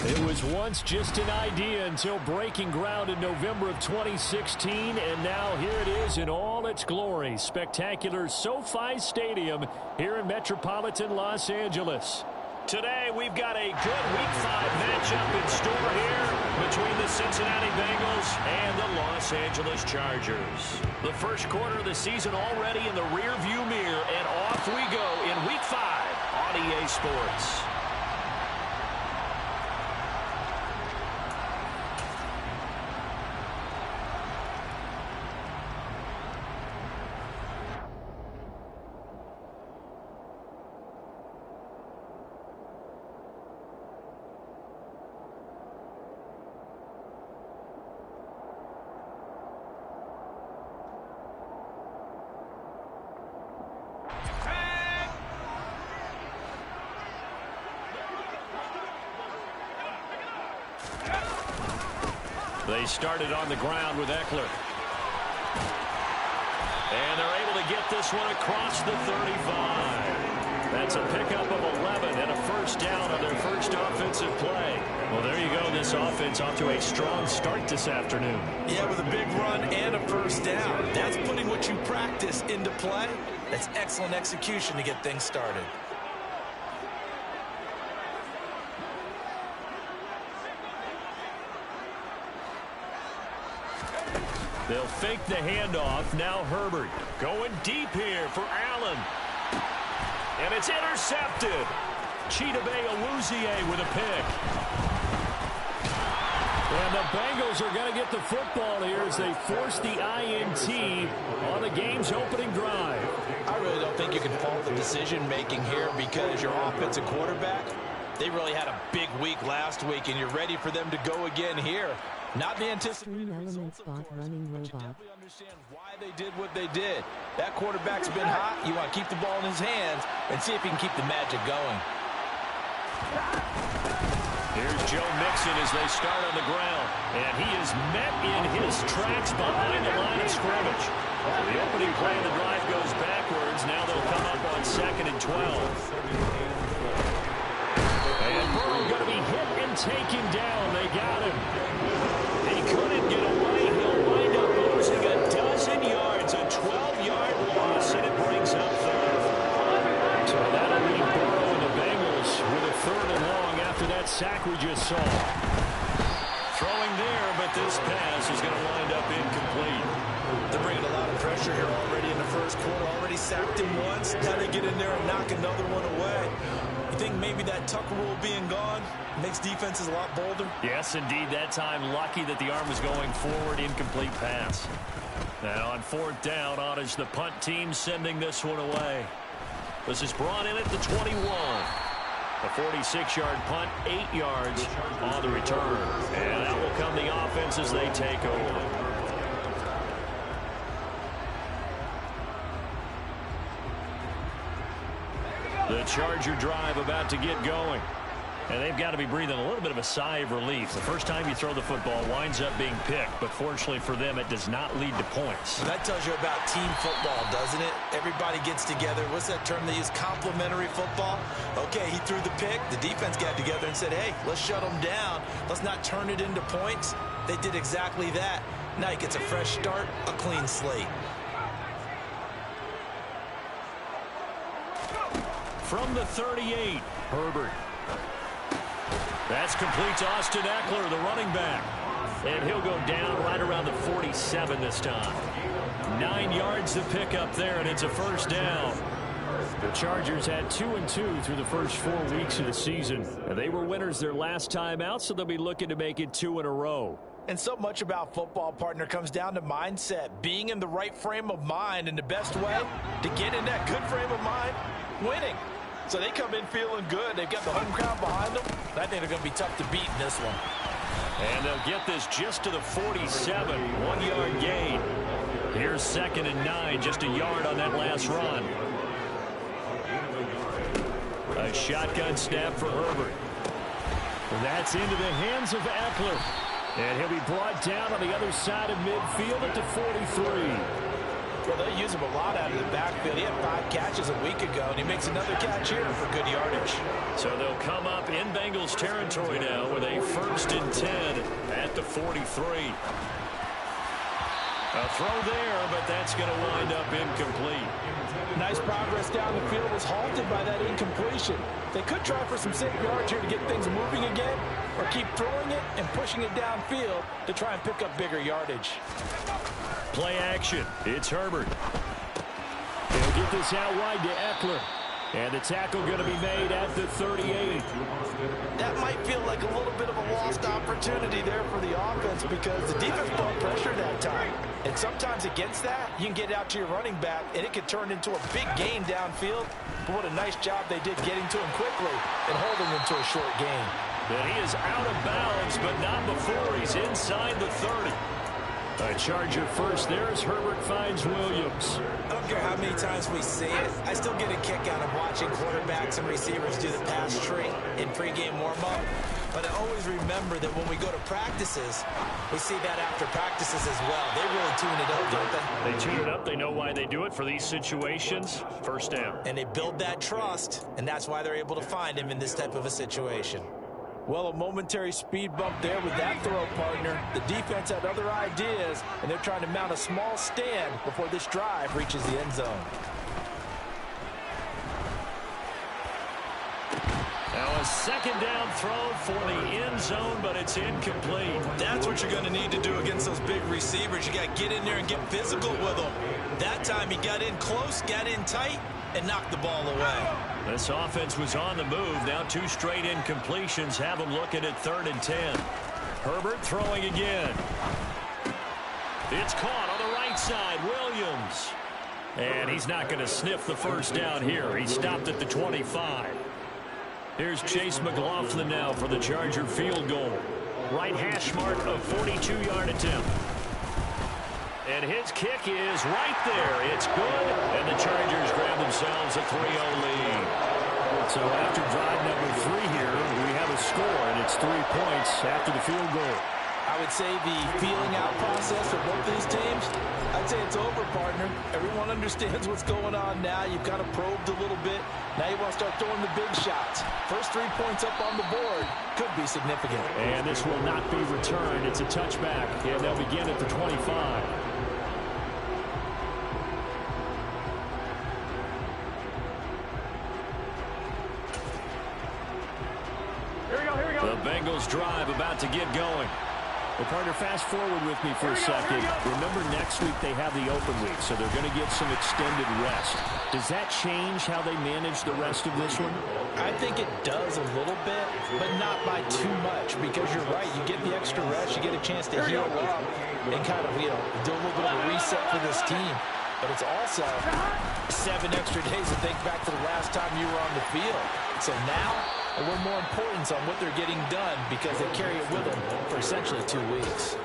It was once just an idea until breaking ground in November of 2016, and now here it is in all its glory. Spectacular SoFi Stadium here in metropolitan Los Angeles. Today, we've got a good Week 5 matchup in store here between the Cincinnati Bengals and the Los Angeles Chargers. The first quarter of the season already in the rearview mirror, and off we go in Week 5 on EA Sports. They started on the ground with Eckler. And they're able to get this one across the 35. That's a pickup of 11 and a first down on their first offensive play. Well, there you go. This offense off to a strong start this afternoon. Yeah, with a big run and a first down. That's putting what you practice into play. That's excellent execution to get things started. They'll fake the handoff. Now Herbert going deep here for Allen. And it's intercepted. Chidobe Awuzie with a pick. And the Bengals are going to get the football here as they force the INT on the game's opening drive. I really don't think you can fault the decision-making here because your offensive quarterback, they really had a big week last week, and you're ready for them to go again here. Not the anticipated results, of course, but you definitely understand why they did what they did. That quarterback's been hot. You want to keep the ball in his hands and see if he can keep the magic going. Here's Joe Mixon as they start on the ground. And he is met in his tracks behind the line of scrimmage. The opening play of the drive goes backwards. Now they'll come up on 2nd and 12. And Burrow going to be hit and taken down. They got him. He couldn't get away. He'll wind up losing a dozen yards, a 12-yard loss, and it brings up third. So that'll leave Burrow and the Bengals with a 3rd and long after that sack we just saw. Throwing there, but this pass is going to wind up incomplete. They're bringing a lot of pressure here already in the first quarter. Already sacked him once. Now they get in there and knock another one away. You think maybe that Tucker rule being gone makes defenses a lot bolder? Yes, indeed. That time, lucky that the arm was going forward. Incomplete pass. Now on 4th down, on is the punt team sending this one away. This is brought in at the 21. A 46-yard punt, 8 yards on the return. And that will come the offense as they take over. The Charger drive about to get going. And they've got to be breathing a little bit of a sigh of relief. The first time you throw the football winds up being picked, but fortunately for them, it does not lead to points. Well, that tells you about team football, doesn't it? Everybody gets together. What's that term they use? Complementary football? Okay, he threw the pick. The defense got together and said, hey, let's shut them down. Let's not turn it into points. They did exactly that. Now he gets a fresh start, a clean slate. From the 38, Herbert. That's complete to Austin Eckler, the running back. And he'll go down right around the 47 this time. 9 yards to pick up there, and it's a first down. The Chargers had 2-2 through the first 4 weeks of the season. And they were winners their last time out, so they'll be looking to make it 2 in a row. And so much about football, partner, comes down to mindset. Being in the right frame of mind, and the best way to get in that good frame of mind, winning. So they come in feeling good. They've got the home crowd behind them. I think they're going to be tough to beat in this one. And they'll get this just to the 47, 1-yard gain. Here's 2nd and 9, just a yard on that last run. A shotgun snap for Herbert. That's into the hands of Eckler. And he'll be brought down on the other side of midfield at the 43. Well, they use him a lot out of the backfield. He had 5 catches a week ago, and he makes another catch here for good yardage. So they'll come up in Bengals territory now with a 1st and 10 at the 43. A throw there, but that's going to wind up incomplete. Nice progress down the field was halted by that incompletion. They could try for some safe yards here to get things moving again, or keep throwing it and pushing it downfield to try and pick up bigger yardage. Play action. It's Herbert. He'll get this out wide to Eckler. And the tackle going to be made at the 38. That might feel like a little bit of a lost opportunity there for the offense because the defense brought pressure that time. And sometimes against that, you can get out to your running back, and it could turn into a big gain downfield. But what a nice job they did getting to him quickly and holding him to a short gain. And he is out of bounds, but not before he's inside the 30. A Charger first there as Herbert finds Williams. I don't care how many times we see it. I still get a kick out of watching quarterbacks and receivers do the pass tree in pregame warm-up. But I always remember that when we go to practices, we see that after practices as well. They really tune it up, don't they? They tune it up. They know why they do it for these situations. First down. And they build that trust, and that's why they're able to find him in this type of a situation. Well, a momentary speed bump there with that throw, partner. The defense had other ideas, and they're trying to mount a small stand before this drive reaches the end zone. Now a 2nd down throw for the end zone, but it's incomplete. That's what you're going to need to do against those big receivers. You got to get in there and get physical with them. That time he got in close, got in tight, and knocked the ball away. This offense was on the move. Now 2 straight incompletions have them looking at 3rd and 10. Herbert throwing again. It's caught on the right side. Williams. And he's not going to sniff the first down here. He stopped at the 25. Here's Chase McLaughlin now for the Charger field goal. Right hash mark of 42-yard attempt. And his kick is right there. It's good. And the Chargers grab themselves a 3-0 lead. So after drive number 3 here, we have a score, and it's 3 points after the field goal. I would say the feeling out process for both these teams, I'd say it's over, partner. Everyone understands what's going on now. You've kind of probed a little bit. Now you want to start throwing the big shots. First 3 points up on the board could be significant. And this will not be returned. It's a touchback, and they'll begin at the 25. The Bengals drive about to get going. Well, partner, fast forward with me for a second. Remember, next week they have the open week, so they're going to get some extended rest. Does that change how they manage the rest of this one? I think it does a little bit, but not by too much, because you're right. You get the extra rest. You get a chance to heal up and kind of, do a little bit of a reset for this team. But it's also 7 extra days to think back to the last time you were on the field. So now, a little more importance on what they're getting done because they carry it with them for essentially 2 weeks.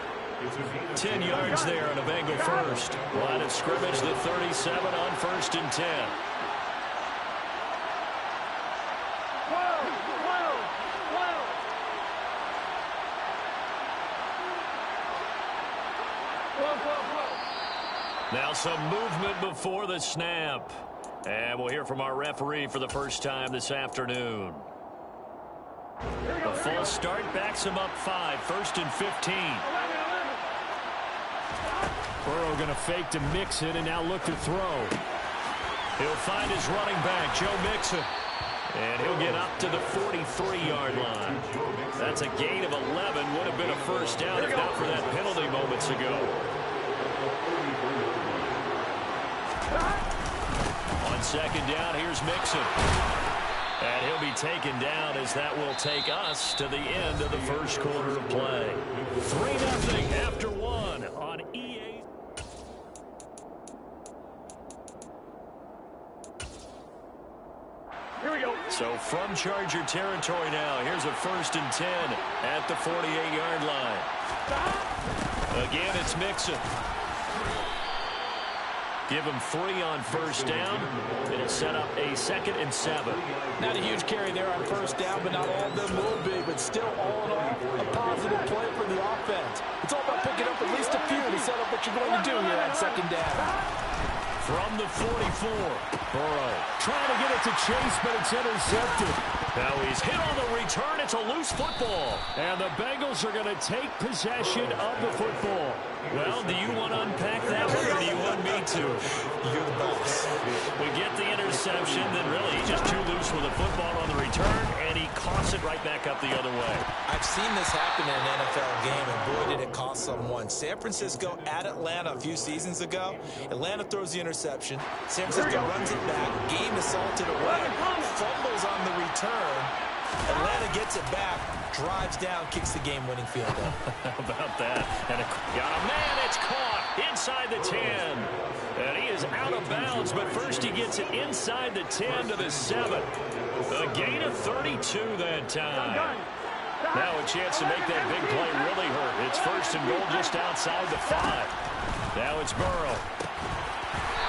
10 yards there on a Bengal first. Line of scrimmage, the 37 on 1st and 10. Now some movement before the snap. And we'll hear from our referee for the first time this afternoon. A false start backs him up 5. 1st and 15. Burrow going to fake to Mixon and now look to throw. He'll find his running back, Joe Mixon. And he'll get up to the 43-yard line. That's a gain of 11. Would have been a first down if not for that penalty moments ago. On 2nd down, here's Mixon. And he'll be taken down as that will take us to the end of the first quarter of play. 3-0 after 1 on EA. Here we go. So from Charger territory now, here's a 1st and 10 at the 48-yard line. Again, it's Mixon. Give him 3 on 1st down. It'll set up a 2nd and 7. Not a huge carry there on 1st down, but not all of them will be. But still, all in all, a positive play for the offense. It's all about picking up at least a few to set up what you're going to do here on 2nd down. From the 44, Burrow trying to get it to Chase, but it's intercepted. Now he's hit on the return. It's a loose football. And the Bengals are going to take possession of the football. Well, do you want to unpack that one, or do you want me to? You're the boss. We get the interception, then really he's just too loose with the football on the return, and he coughs it right back up the other way. I've seen this happen in an NFL game, and boy, did it cost someone. San Francisco at Atlanta a few seasons ago. Atlanta throws the interception. San Francisco runs it back. Game assaulted away. Fumbles on the return. Atlanta gets it back, drives down, kicks the game-winning field goal. How about that? And got a man, it's caught inside the 10. And he is out of bounds, but first he gets it inside the 10 to the 7. A gain of 32 that time. Now a chance to make that big play really hurt. It's first and goal just outside the 5. Now it's Burrow.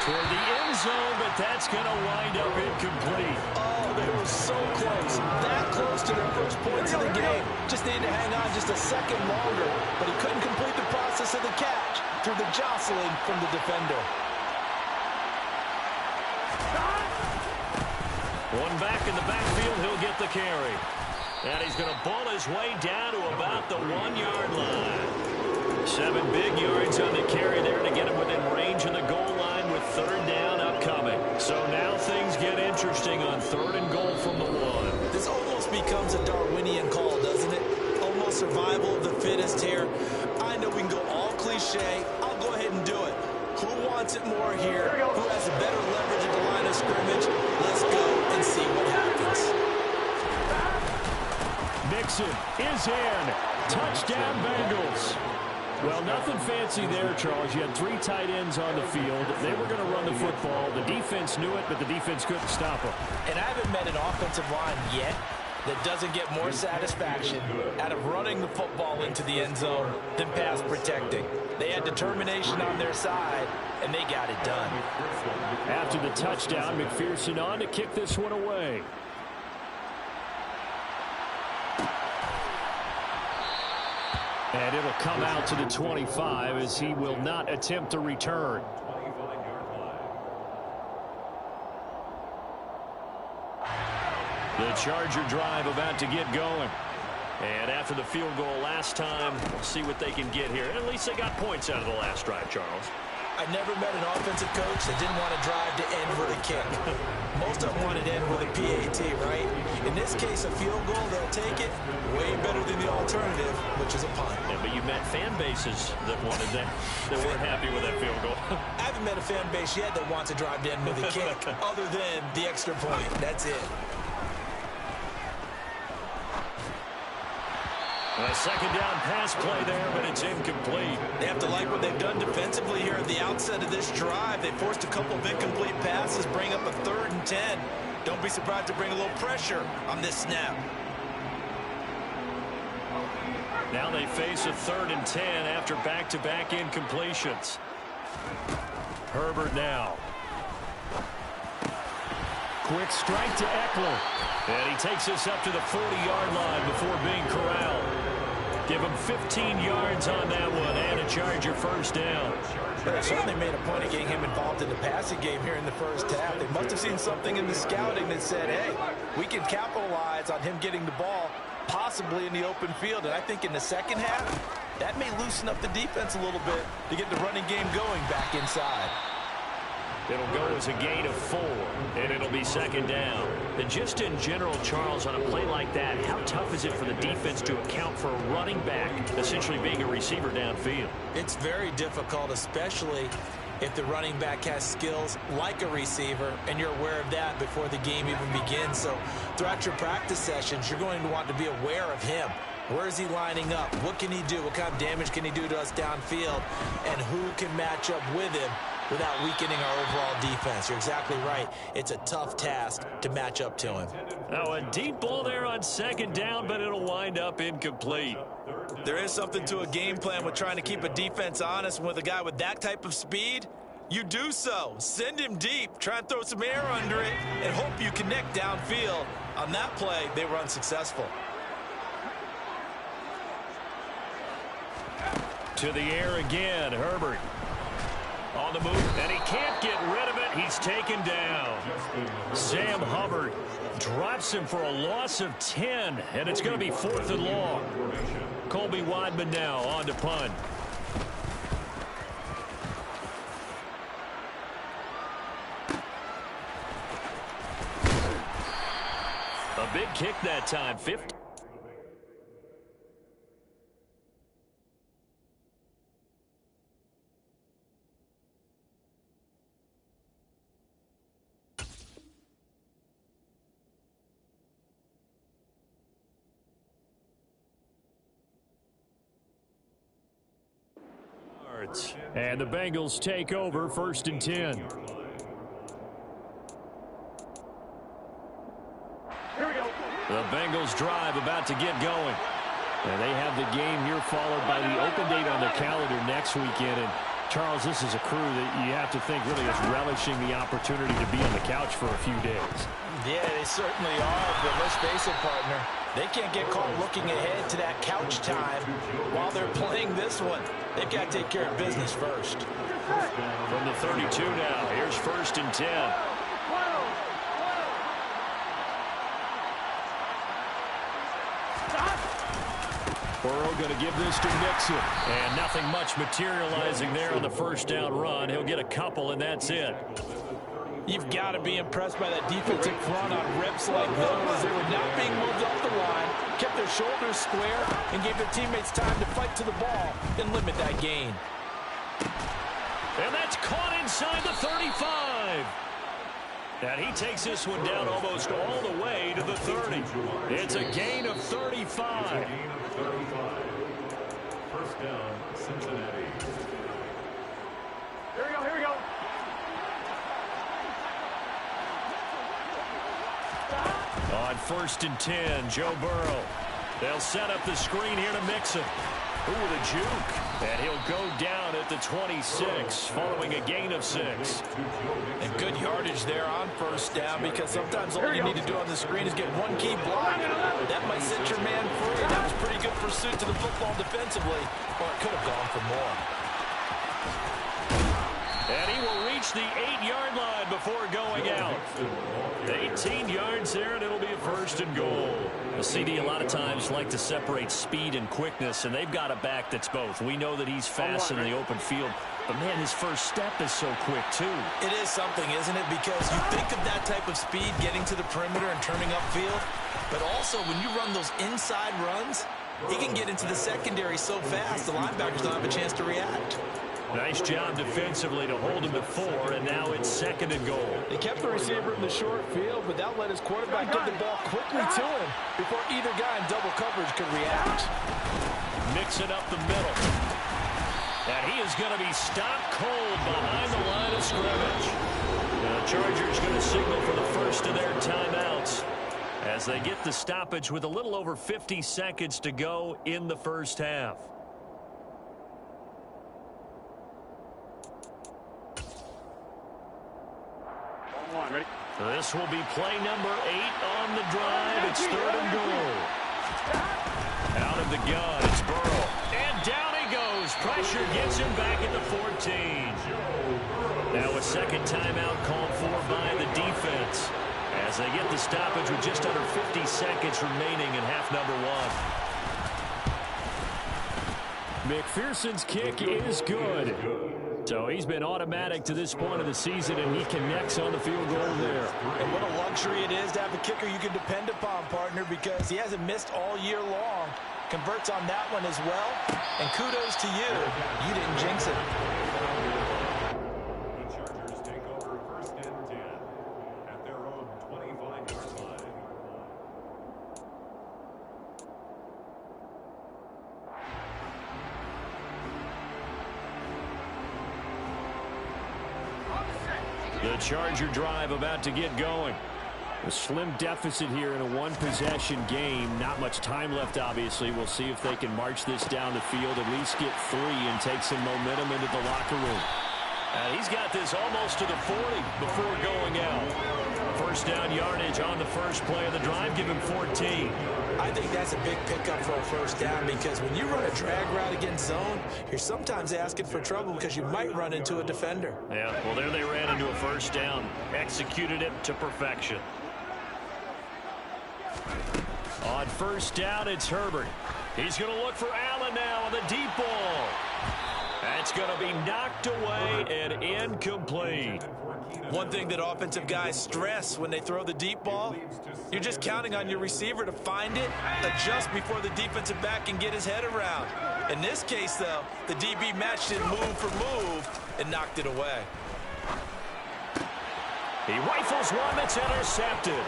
Toward the end zone, but that's going to wind up incomplete. Oh, they were so close. That close to their first points of the game. Just needed to hang on just a second longer, but he couldn't complete the process of the catch through the jostling from the defender. One back in the backfield, he'll get the carry. And he's going to ball his way down to about the 1-yard line. 7 big yards on the carry there to get him within range of the goal line with third down upcoming. So now things get interesting on third and goal from the 1. This almost becomes a Darwinian call, doesn't it? Almost survival of the fittest here. I know we can go all cliche. I'll go ahead and do it. Who wants it more here? Who has a better leverage at the line of scrimmage? Let's go and see what happens. Mixon is in. Touchdown, Bengals. Well, nothing fancy there, Charles. You had 3 tight ends on the field. They were going to run the football. The defense knew it, but the defense couldn't stop them. And I haven't met an offensive line yet that doesn't get more satisfaction out of running the football into the end zone than pass protecting. They had determination on their side, and they got it done. After the touchdown, McPherson on to kick this one away. And it'll come out to the 25 as he will not attempt a return. The Charger drive about to get going. And after the field goal last time, we'll see what they can get here. At least they got points out of the last drive, Charles. I never met an offensive coach that didn't want to drive to end with a kick. Most of them wanted to end with a PAT, right? In this case, a field goal, they'll take it way better than the alternative, which is a punt. Yeah, but you met fan bases that wanted that weren't happy with that field goal. I haven't met a fan base yet that wants to drive to end with a kick, other than the extra point. That's it. A second down pass play there, but it's incomplete. They have to like what they've done defensively here at the outset of this drive. They forced a couple of incomplete passes, bring up a 3rd and 10. Don't be surprised to bring a little pressure on this snap. Now they face a 3rd and 10 after back-to-back incompletions. Herbert now. Quick strike to Eckler. And he takes us up to the 40-yard line before being corralled. Give him 15 yards on that one and a Charger first down. They certainly made a point of getting him involved in the passing game here in the first half. They must have seen something in the scouting that said, hey, we can capitalize on him getting the ball possibly in the open field. And I think in the second half, that may loosen up the defense a little bit to get the running game going back inside. It'll go as a gain of 4, and it'll be second down. And just in general, Charles, on a play like that, how tough is it for the defense to account for a running back essentially being a receiver downfield? It's very difficult, especially if the running back has skills like a receiver, and you're aware of that before the game even begins. So throughout your practice sessions, you're going to want to be aware of him. Where is he lining up? What can he do? What kind of damage can he do to us downfield? And who can match up with him without weakening our overall defense? You're exactly right. It's a tough task to match up to him. Now a deep ball there on second down, but it'll wind up incomplete. There is something to a game plan with trying to keep a defense honest. And with a guy with that type of speed, you do so. Send him deep. Try and throw some air under it and hope you connect downfield. On that play, they were unsuccessful. To the air again, Herbert. on the move, and he can't get rid of it. He's taken down. Sam Hubbard drops him for a loss of 10, and it's going to be 4th and long. Colby Wadman now on to punt. A big kick that time, 50. And the Bengals take over 1st and 10. Here we go. The Bengals drive about to get going. And they have the game here followed by the open date on their calendar next weekend. And Charles, this is a crew that you have to think really is relishing the opportunity to be on the couch for a few days. Yeah, they certainly are, but let's face it, partner. They can't get caught looking ahead to that couch time while they're playing this one. They've got to take care of business first. From the 32 now, here's 1st and 10. Burrow going to give this to Mixon. And nothing much materializing there on the 1st down run. He'll get a couple, and that's it. You've got to be impressed by that defensive front on reps like those. They were not being moved off the line, kept their shoulders square, and gave their teammates time to fight to the ball and limit that gain. And that's caught inside the 35. And he takes this one down almost all the way to the 30. It's a gain of 35. 1st down, Cincinnati. Here we go, here we go. On 1st and 10, Joe Burrow. They'll set up the screen here to Mixon. Ooh, the juke. And he'll go down at the 26, following a gain of 6. And good yardage there on 1st down, because sometimes all you need to do on the screen is get one key block. That might set your man free. That was pretty good pursuit to the football defensively, or it could have gone for more. And he will reach the 8-yard line before going out. 18 yards there, and it'll be a 1st and goal. The CD a lot of times like to separate speed and quickness, and they've got a back that's both. We know that he's fast in the open field, but, man, his first step is so quick, too. It is something, isn't it? Because you think of that type of speed getting to the perimeter and turning upfield, but also when you run those inside runs, he can get into the secondary so fast the linebackers don't have a chance to react. Nice job defensively to hold him to 4, and now it's 2nd and goal. They kept the receiver in the short field, but that let his quarterback get the ball quickly to him before either guy in double coverage could react. Mixing up the middle. And he is going to be stopped cold behind the line of scrimmage. The Chargers going to signal for the first of their timeouts as they get the stoppage with a little over 50 seconds to go in the 1st half. Ready? This will be play number 8 on the drive. It's 3rd and goal. Out of the gun, it's Burrow. And down he goes. Pressure gets him back at the 14. Now a second timeout called for by the defense as they get the stoppage with just under 50 seconds remaining in half number 1. McPherson's kick is good. So he's been automatic to this point of the season, and he connects on the field goal there. And what a luxury it is to have a kicker you can depend upon, partner, because he hasn't missed all year long. Converts on that one as well. And kudos to you. You didn't jinx it. The Chargers take over 1st and 10 at their own 25-yard line. The Charger drive about to get going. A slim deficit here in a one-possession game. Not much time left, obviously. We'll see if they can march this down the field, at least get 3 and take some momentum into the locker room. And he's got this almost to the 40 before going out. 1st down yardage on the first play of the drive. Give him 14. I think that's a big pickup for a first down because when you run a drag route against zone, you're sometimes asking for trouble because you might run into a defender. Yeah, well, there they ran into a first down. Executed it to perfection. On first down, it's Herbert. He's going to look for Allen now on the deep ball. That's going to be knocked away and incomplete. One thing that offensive guys stress when they throw the deep ball, you're just counting on your receiver to find it, adjust before the defensive back can get his head around. In this case, though, the DB matched it move for move and knocked it away. He rifles one that's intercepted.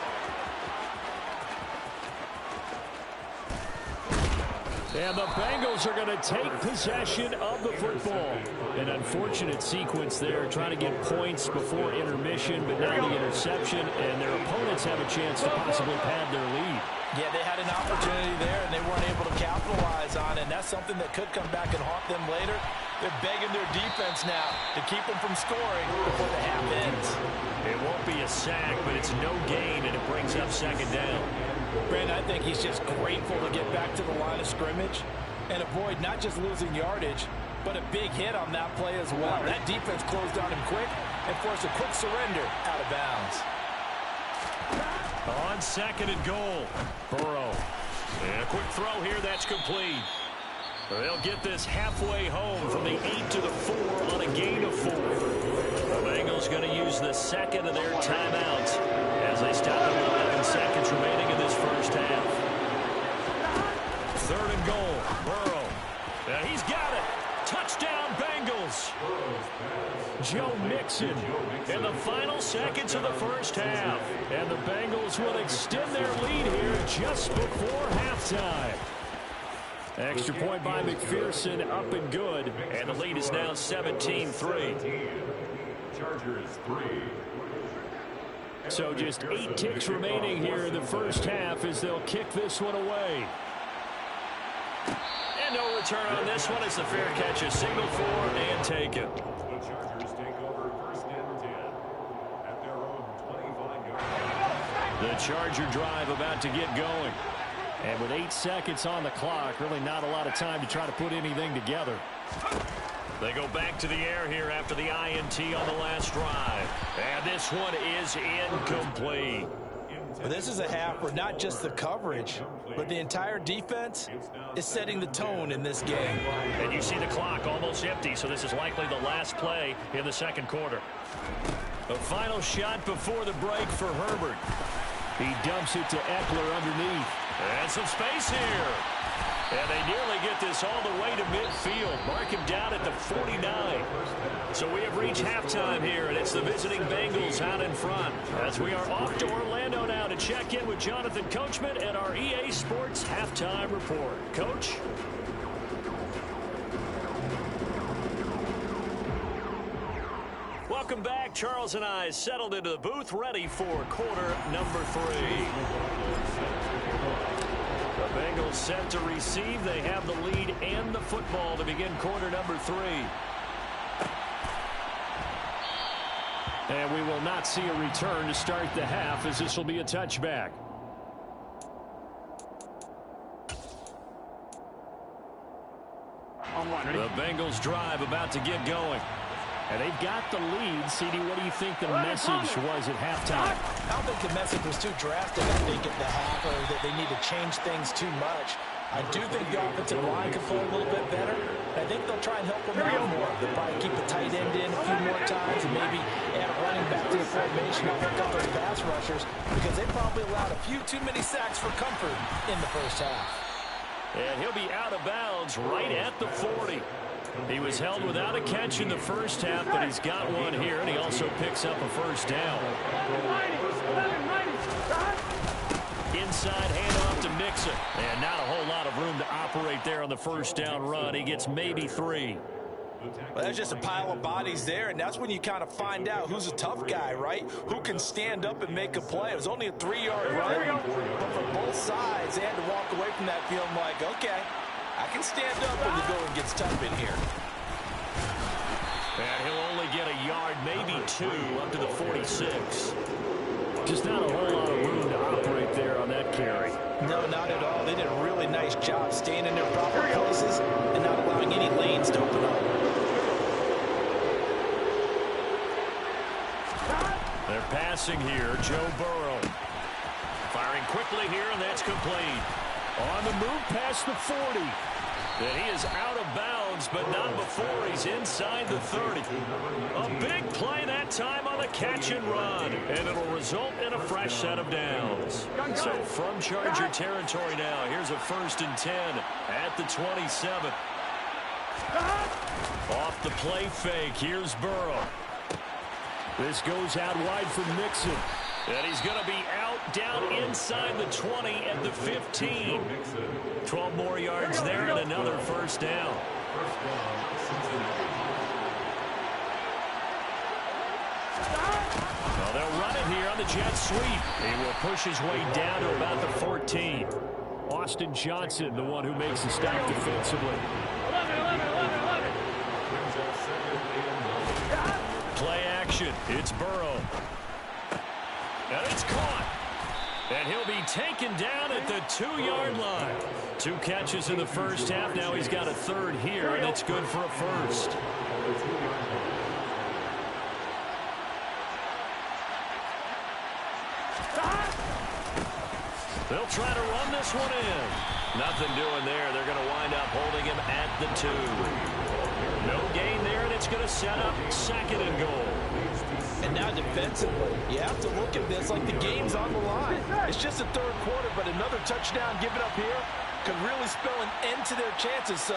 And the Bengals are going to take possession of the football. An unfortunate sequence there, trying to get points before intermission, but now the interception, and their opponents have a chance to possibly pad their lead. Yeah, they had an opportunity there, and they weren't able to capitalize on it, and that's something that could come back and haunt them later. They're begging their defense now to keep them from scoring before the half ends. It won't be a sack, but it's no gain, and it brings up second down. Brandon, I think he's just grateful to get back to the line of scrimmage and avoid not just losing yardage, but a big hit on that play as well. That defense closed on him quick and forced a quick surrender out of bounds. On second and goal, Burrow. And a quick throw here, that's complete. They'll get this halfway home from the 8 to the 4 on a gain of 4. The Bengals going to use the second of their timeouts as they stop with 11 seconds remaining in this first half. Third and goal, Burrow. He's got it. Touchdown, Bengals. Joe Mixon in the final seconds of the first half. And the Bengals will extend their lead here just before halftime. Extra point by McPherson, up and good. And the lead is now 17-3. Chargers 3. So just 8 ticks remaining here in the first half as they'll kick this one away. And no return on this one. It's a fair catch, a signal for and take it. The Chargers take over first and 10 at their own 25-yard line. The Charger drive about to get going. And with 8 seconds on the clock, really not a lot of time to try to put anything together. They go back to the air here after the INT on the last drive. And this one is incomplete. Well, this is a half where not just the coverage, but the entire defense is setting the tone in this game. And you see the clock almost empty, so this is likely the last play in the second quarter. The final shot before the break for Herbert. He dumps it to Eckler underneath. And some space here. And they nearly get this all the way to midfield. Mark him down at the 49. So we have reached halftime here, and it's the visiting Bengals out in front. As we are off to Orlando now to check in with Jonathan Coachman and our EA Sports Halftime Report. Coach? Welcome back. Charles and I settled into the booth, ready for quarter number 3. The Bengals set to receive. They have the lead and the football to begin quarter number 3. And we will not see a return to start the half, as this will be a touchback. The Bengals drive about to get going. And they've got the lead. CD, what do you think the message was at halftime? I don't think the message was too drastic, I think, at the half, or that they need to change things too much. I do think the offensive line could play a little bit better. I think they'll try and help them out more. They'll probably keep the tight end in a few more times and maybe add a running back to the formation to pick up those pass rushers, because they probably allowed a few too many sacks for comfort in the first half. And he'll be out of bounds right at the 40. He was held without a catch in the first half, but he's got one here, and he also picks up a first down. Inside handoff to Mixon, and not a whole lot of room to operate there on the first down run. He gets maybe 3. Well, there's just a pile of bodies there, and that's when you kind of find out who's a tough guy, right? Who can stand up and make a play. It was only a 3-yard run, but for both sides, they had to walk away from that feeling like, okay, I can stand up when the going gets tough in here. And he'll only get a yard, maybe 2, up to the 46. Just not a whole lot of room to operate there on that carry. No, not at all. They did a really nice job staying in their proper places and not allowing any lanes to open up. They're passing here. Joe Burrow. Firing quickly here, and that's complete. On the move past the 40. And he is out of bounds, but not before he's inside the 30. A big play that time on the catch and run. And it'll result in a fresh set of downs. So from Charger territory now, here's a 1st and 10 at the 27. Off the play fake, here's Burrow. This goes out wide for Mixon. And he's going to be out down inside the 20 at the 15. 12 more yards there and another 1st down. Well, they'll run it here on the jet sweep. He will push his way down to about the 14. Austin Johnson, the one who makes the stop defensively. Play action. It's Burrow. And it's caught. And he'll be taken down at the 2-yard line. 2 catches in the first half. Now he's got a 3rd here, and it's good for a 1st. They'll try to run this one in. Nothing doing there. They're going to wind up holding him at the 2. No gain there, and it's going to set up 2nd and goal. And now defensively, you have to look at this like the game's on the line. It's just the 3rd quarter, but another touchdown given up here could really spell an end to their chances, so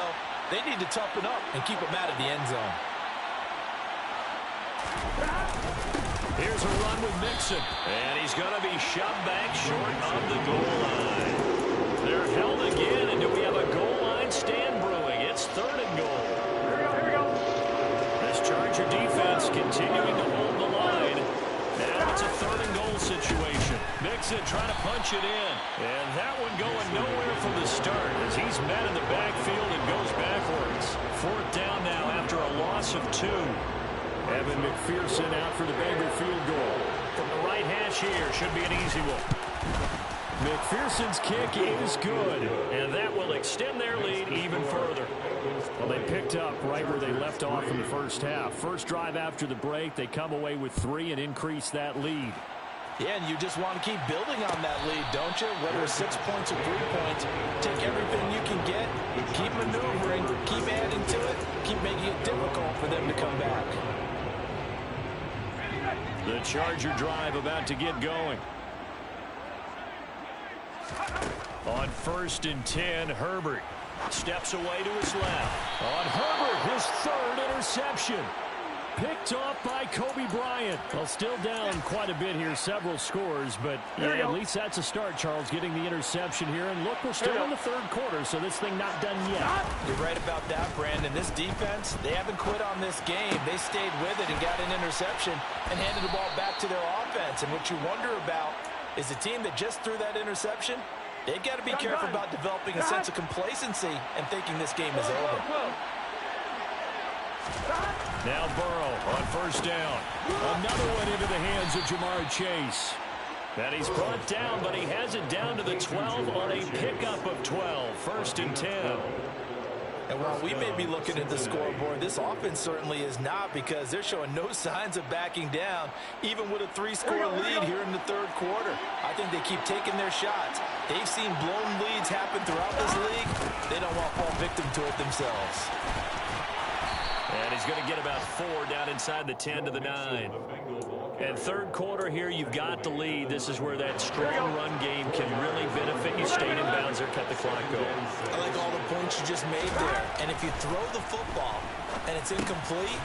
they need to toughen up and keep them out of the end zone. Here's a run with Mixon, and he's going to be shoved back short of the goal line. They're held again, and do we have a goal line stand brewing? It's 3rd and goal. Here we go. This Charger defense continuing to hold the line. Now it's a 3rd and goal situation. Mixon trying to punch it in. And that one going nowhere from the start as he's met in the backfield and goes backwards. 4th down now after a loss of 2. Evan McPherson out for the Bengal field goal. From the right hash here, should be an easy one. McPherson's kick is good, and that will extend their lead even further. Well, they picked up right where they left off in the first half. First drive after the break, they come away with 3 and increase that lead. Yeah, and you just want to keep building on that lead, don't you? Whether it's 6 points or 3 points, take everything you can get, keep maneuvering, keep adding to it, keep making it difficult for them to come back. The Charger drive about to get going. On 1st and 10, Herbert steps away to his left. On Herbert, his 3rd interception. Picked off by Kobe Bryant. Well, still down quite a bit here, several scores, but yeah, at least that's a start, Charles, getting the interception here. And look, we're still in the 3rd quarter, so this thing not done yet. You're right about that, Brandon. This defense, they haven't quit on this game. They stayed with it and got an interception and handed the ball back to their offense. And what you wonder about is the team that just threw that interception, they've got to be careful about developing a sense of complacency and thinking this game is over. Now Burrow on 1st down. Another one into the hands of Jamar Chase. And he's brought down, but he has it down to the 12 on a pickup of 12. 1st and 10. And while we may be looking at the scoreboard, this offense certainly is not, because they're showing no signs of backing down, even with a 3-score lead here in the 3rd quarter. I think they keep taking their shots. They've seen blown leads happen throughout this league. They don't want to fall victim to it themselves. And he's going to get about 4 down inside the 10 to the 9. And 3rd quarter here, you've got the lead. This is where that strong run game can really benefit you. Staying in bounds there, cut the clock going. I like all the points you just made there. And if you throw the football and it's incomplete,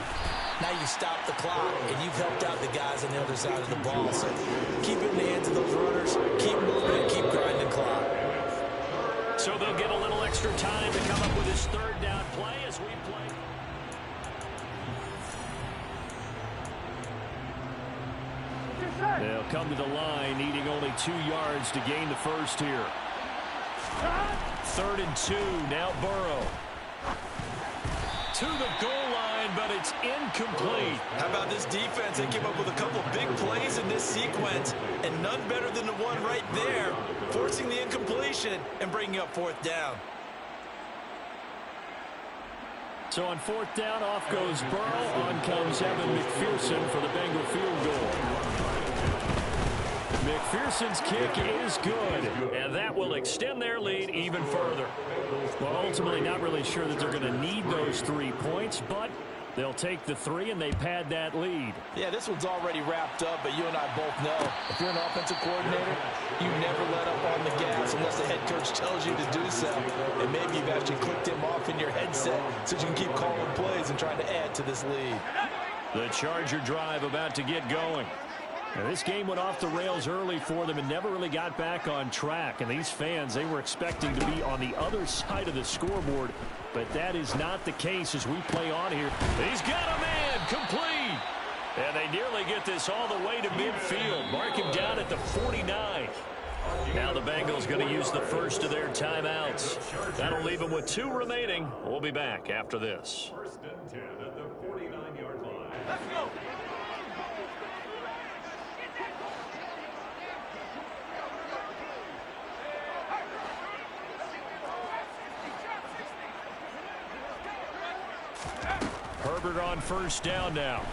now you stop the clock and you've helped out the guys on the other side of the ball. So keep it in the hands of those runners, keep moving, keep grinding clock. So they'll get a little extra time to come up with his 3rd down play as we play. They'll come to the line, needing only 2 yards to gain the 1st here. 3rd and 2, now Burrow. to the goal line, but it's incomplete. How about this defense? They came up with a couple big plays in this sequence, and none better than the one right there, forcing the incompletion and bringing up fourth down. So on fourth down, off goes Burrow. On comes Evan McPherson for the Bengal field goal. McPherson's kick is good, and that will extend their lead even further. Well, ultimately not really sure that they're going to need those 3 points, but they'll take the 3 and they pad that lead. Yeah, this one's already wrapped up, but you and I both know if you're an offensive coordinator, you never let up on the gas unless the head coach tells you to do so. And maybe you've actually clicked him off in your headset so you can keep calling plays and trying to add to this lead. The Charger drive about to get going. Now, this game went off the rails early for them and never really got back on track. And these fans, they were expecting to be on the other side of the scoreboard. But that is not the case as we play on here. He's got a man complete. And they nearly get this all the way to midfield. Mark him down at the 49. Now the Bengals going to use the first of their timeouts. That'll leave them with 2 remaining. We'll be back after this. First and 10 at the 49-yard line. Let's go. Herbert on first down now.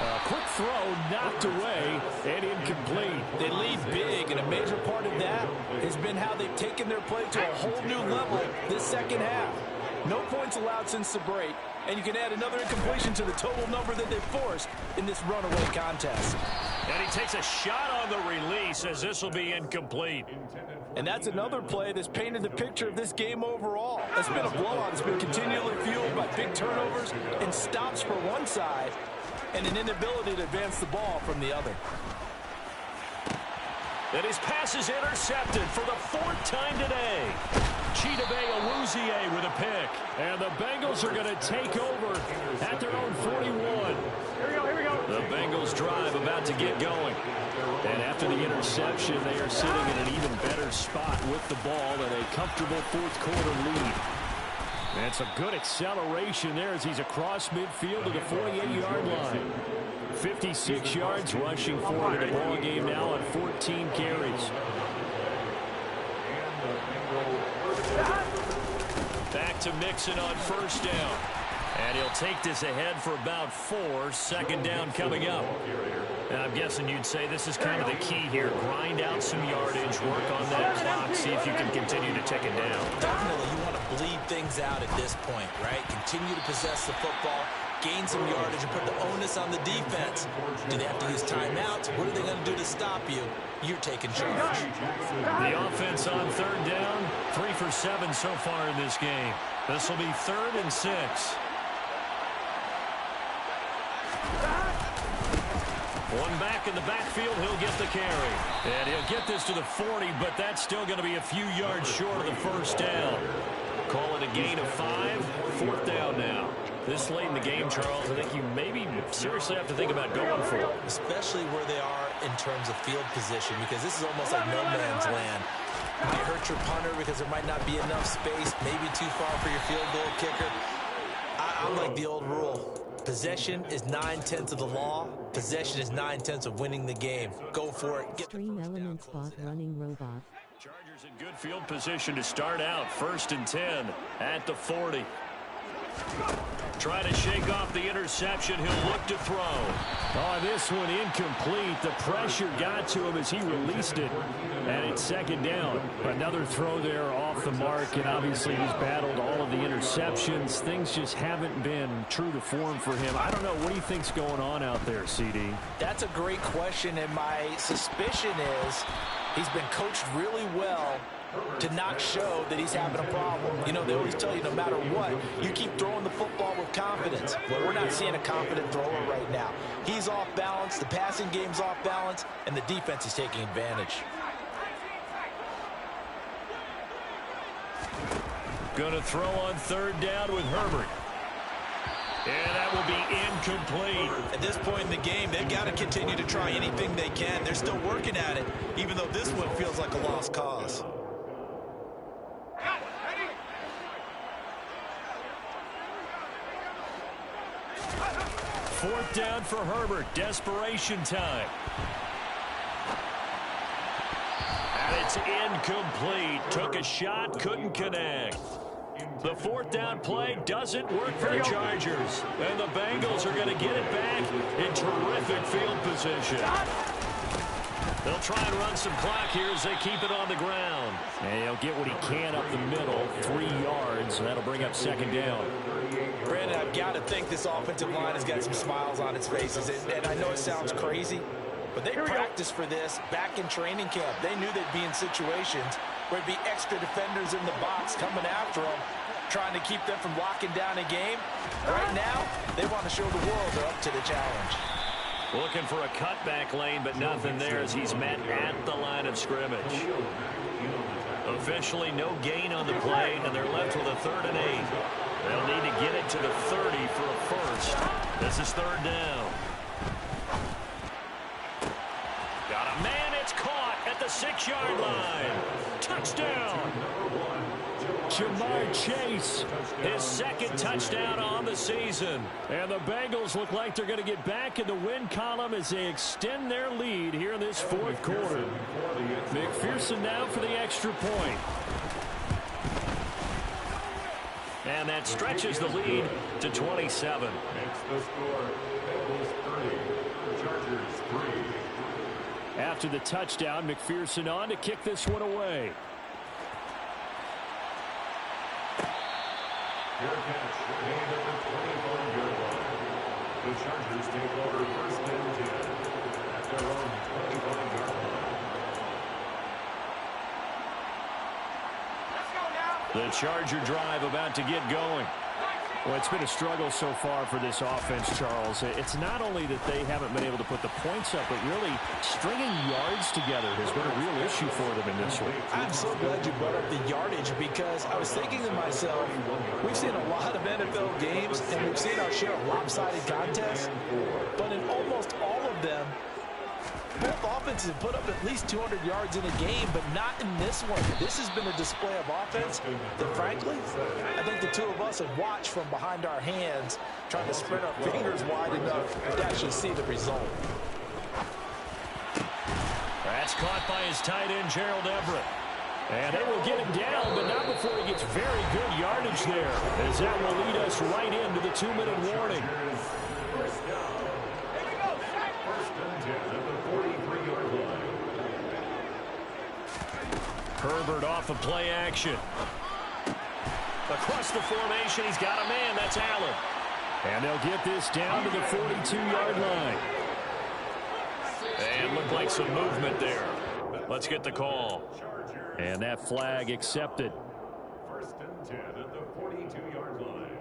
A quick throw knocked away and incomplete. They lead big, and a major part of that has been how they've taken their play to a whole new level this second half. No points allowed since the break, and you can add another incompletion to the total number that they've forced in this runaway contest. And he takes a shot on the release as this will be incomplete. And that's another play that's painted the picture of this game overall. It's been a blowout. It's been continually fueled by big turnovers and stops for one side and an inability to advance the ball from the other. And his pass is intercepted for the 4th time today. Chidobe Awuzie with a pick. And the Bengals are going to take over at their own 41. Here we go. The Bengals drive about to get going. And after the interception, they are sitting in an even better spot with the ball and a comfortable 4th quarter lead. That's a good acceleration there as he's across midfield to the 48-yard line. 56 yards rushing forward in the ball game now on 14 carries. Back to Mixon on first down. And he'll take this ahead for about 4. 2nd down coming up. And I'm guessing you'd say this is kind of the key here. Grind out some yardage, work on that clock, see if you can continue to take it down. Definitely, you want to bleed things out at this point, right? Continue to possess the football, gain some yardage, and put the onus on the defense. Do they have to use timeouts? What are they going to do to stop you? You're taking charge. The offense on 3rd down, 3 for 7 so far in this game. This will be 3rd and 6. One back in the backfield, he'll get the carry. And he'll get this to the 40, but that's still going to be a few yards short of the 1st down. Call it a gain of 5. 4th down now. This late in the game, Charles, I think you maybe seriously have to think about going for it. Especially where they are in terms of field position, because this is almost like no man's land. Might hurt your punter because there might not be enough space, maybe too far for your field goal kicker. I like the old rule. Possession is 9/10 of the law. Possession is 9/10 of winning the game. Go for it. Stream Element Spot Running Robot. Chargers in good field position to start out. 1st and 10 at the 40. Try to shake off the interception. He'll look to throw. Oh, this one incomplete. The pressure got to him as he released it. And it's 2nd down. Another throw there off the mark. And obviously he's battled all of the interceptions. Things just haven't been true to form for him. I don't know. What do you think's going on out there, CD? That's a great question. And my suspicion is he's been coached really well to not show that he's having a problem. You know, they always tell you no matter what, you keep throwing the football with confidence. Well, we're not seeing a confident thrower right now. He's off balance, the passing game's off balance, and the defense is taking advantage. Going to throw on 3rd down with Herbert. And that will be incomplete. At this point in the game, they've got to continue to try anything they can. They're still working at it, even though this one feels like a lost cause. 4th down for Herbert. Desperation time. And it's incomplete. Took a shot, couldn't connect. The 4th down play doesn't work for the Chargers. And the Bengals are going to get it back in terrific field position. They'll try and run some clock here as they keep it on the ground. And he'll get what he can up the middle, 3 yards, and that'll bring up 2nd down. Brandon, I've got to think this offensive line has got some smiles on its faces. And I know it sounds crazy, but they practiced for this back in training camp. They knew they'd be in situations where there'd be extra defenders in the box coming after them, trying to keep them from locking down a game. Right now, they want to show the world they're up to the challenge. Looking for a cutback lane, but nothing there as he's met at the line of scrimmage. Officially no gain on the play, and they're left with a 3rd and 8. They'll need to get it to the 30 for a first. This is 3rd down. Got a man, it's caught at the 6-yard line. Touchdown. Jamar Chase, his 2nd touchdown on the season. And the Bengals look like they're going to get back in the win column as they extend their lead here in this 4th quarter. McPherson now for the extra point. And that stretches the lead to 27. Makes the score Bengals 30, Chargers 3. After the touchdown, McPherson on to kick this one away. Fair catch made at the 24-yard line. The Chargers take over 1st and 10 at their own 25-yard line. The Charger drive about to get going. Well, it's been a struggle so far for this offense, Charles. It's not only that they haven't been able to put the points up, but really stringing yards together has been a real issue for them in this one. I'm so glad you brought up the yardage because I was thinking to myself, we've seen a lot of NFL games and we've seen our share of lopsided contests, but in almost all of them, both offenses have put up at least 200 yards in a game, but not in this one. This has been a display of offense that, frankly, I think the two of us have watched from behind our hands, trying to spread our fingers wide enough to actually see the result. That's caught by his tight end, Gerald Everett. And they will get him down, but not before he gets very good yardage there, as that will lead us right into the 2-minute warning. Herbert off of play action. Across the formation, he's got a man. That's Allen. And they'll get this down to the 42-yard line. And looked like some movement there. Let's get the call. And that flag accepted. 1st and 10 at the 42-yard line.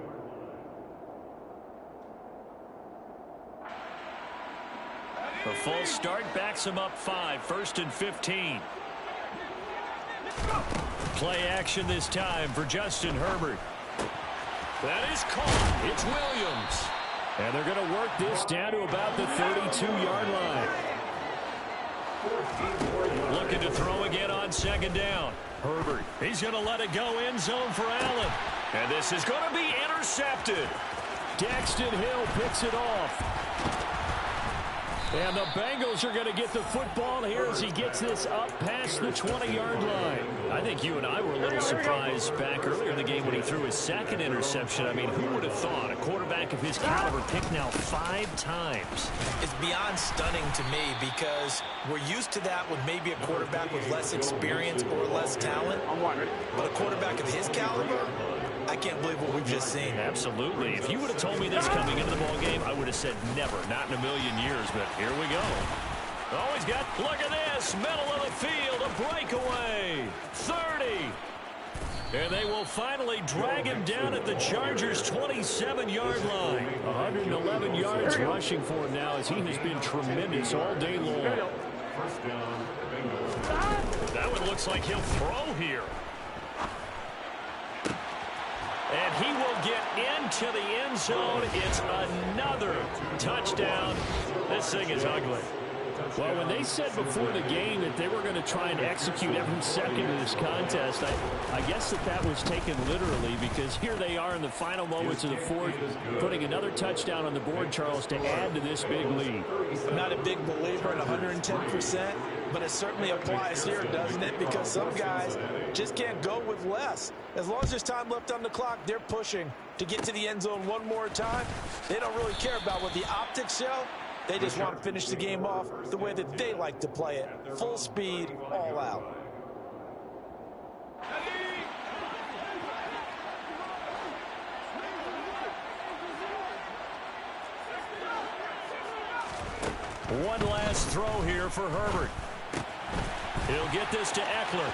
The full start backs him up 5. 1st and 15. Play action this time for Justin Herbert. That is caught. It's Williams. And they're going to work this down to about the 32-yard line. Looking to throw again on 2nd down. Herbert, he's going to let it go end zone for Allen. And this is going to be intercepted. Daxton Hill picks it off. And the Bengals are going to get the football here as he gets this up past the 20-yard line. I think you and I were a little surprised back earlier in the game when he threw his 2nd interception. I mean, who would have thought a quarterback of his caliber picked now 5 times? It's beyond stunning to me because we're used to that with maybe a quarterback with less experience or less talent. But a quarterback of his caliber, I can't believe what we've just seen. Absolutely. If you would have told me this coming into the ballgame, I would have said never, not in a million years, but here we go. Oh, he's got, look at this, middle of the field, a breakaway, 30. And they will finally drag him down at the Chargers' 27-yard line. 111 yards rushing for him now as he has been tremendous all day long. 1st down, Bengals. That one looks like he'll throw here. And he will get into the end zone. It's another touchdown. This thing is ugly. Well, when they said before the game that they were going to try and execute every second of this contest, I guess that was taken literally, because here they are in the final moments of the fourth, putting another touchdown on the board, Charles, to add to this big lead. I'm not a big believer in 110%, but it certainly applies here, doesn't it? Because some guys just can't go with less. As long as there's time left on the clock, they're pushing to get to the end zone one more time. They don't really care about what the optics show. They just want to finish the game off the way that they like to play it. Full speed, all out. One last throw here for Herbert. He'll get this to Eckler.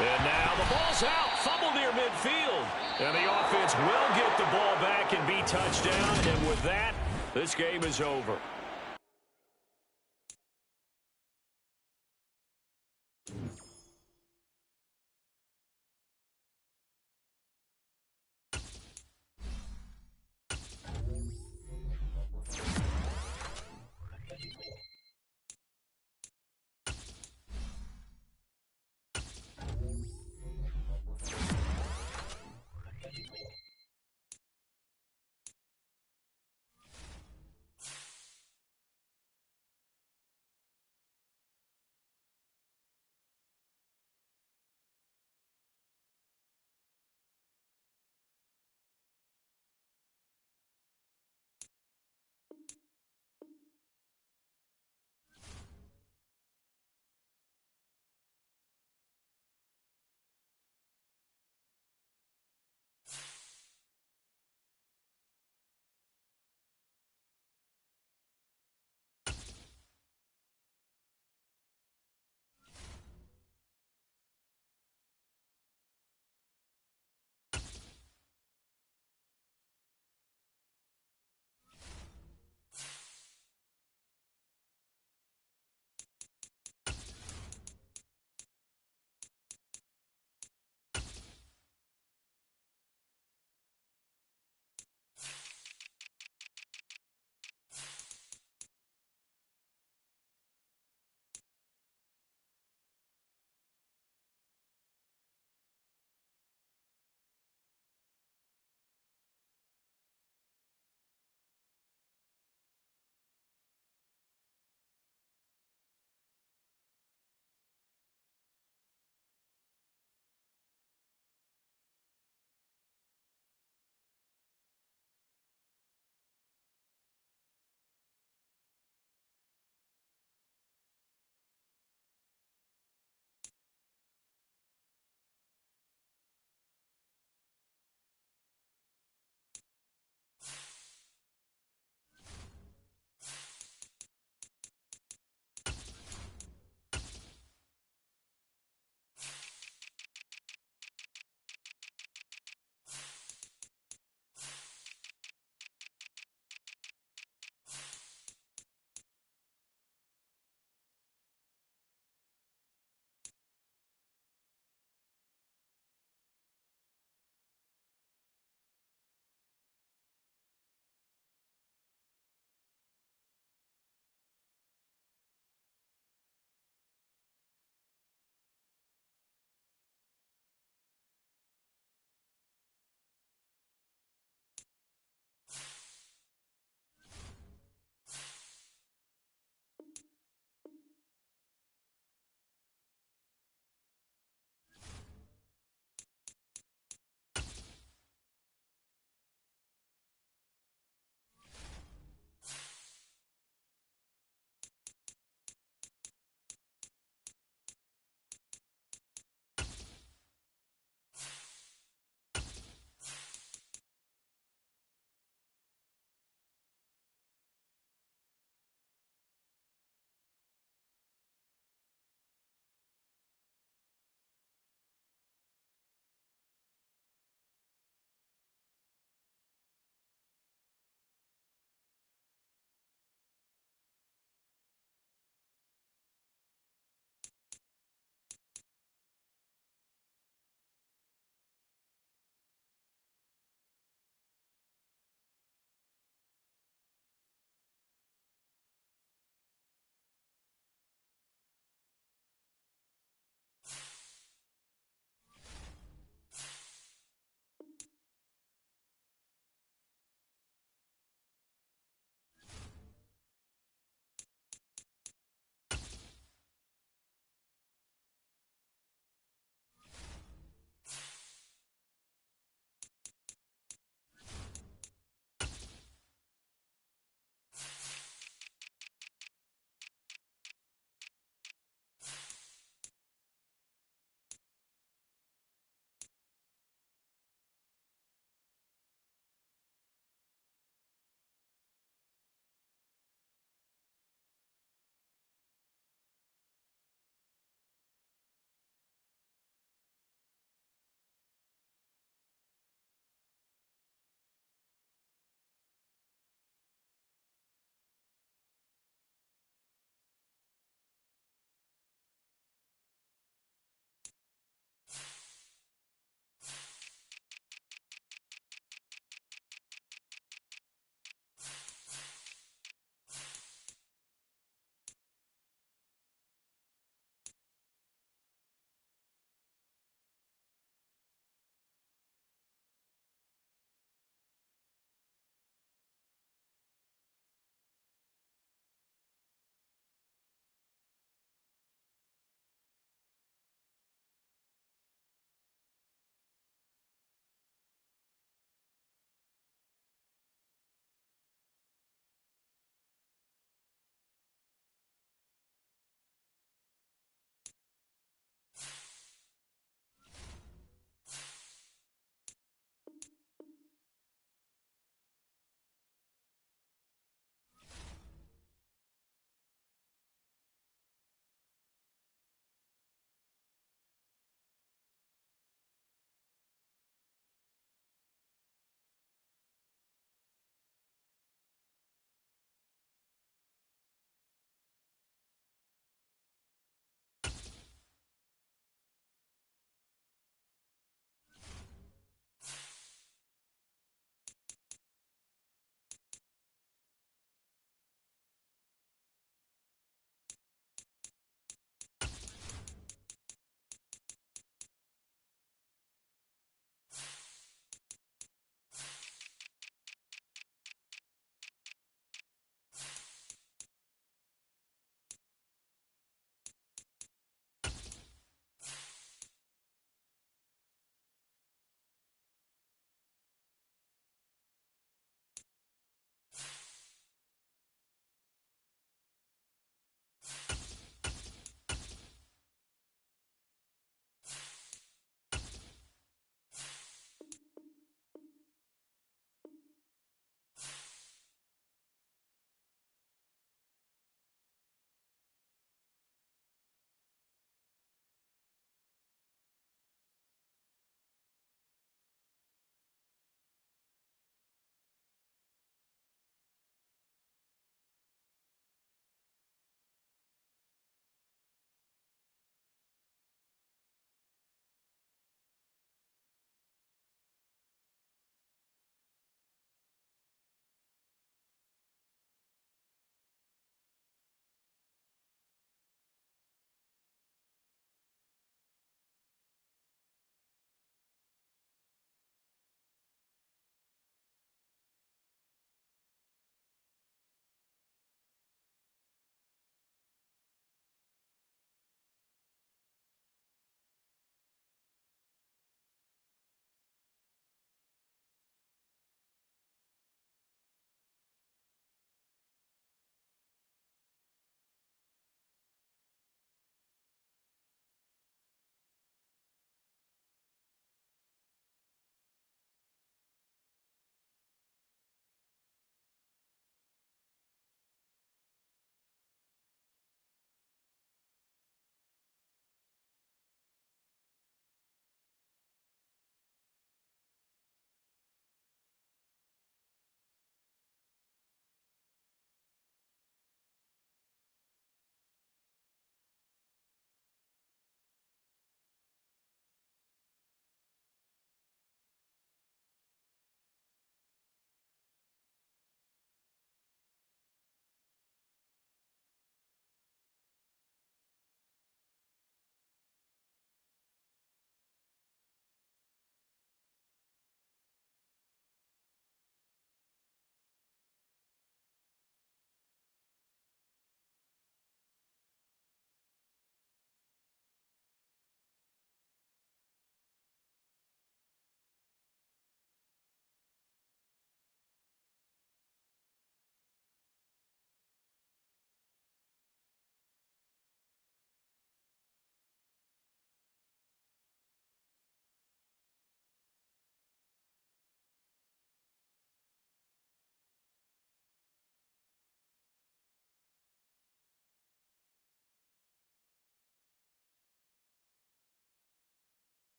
And now the ball's out. Fumble near midfield. And the offense will get the ball back and be touchdown. And with that, this game is over.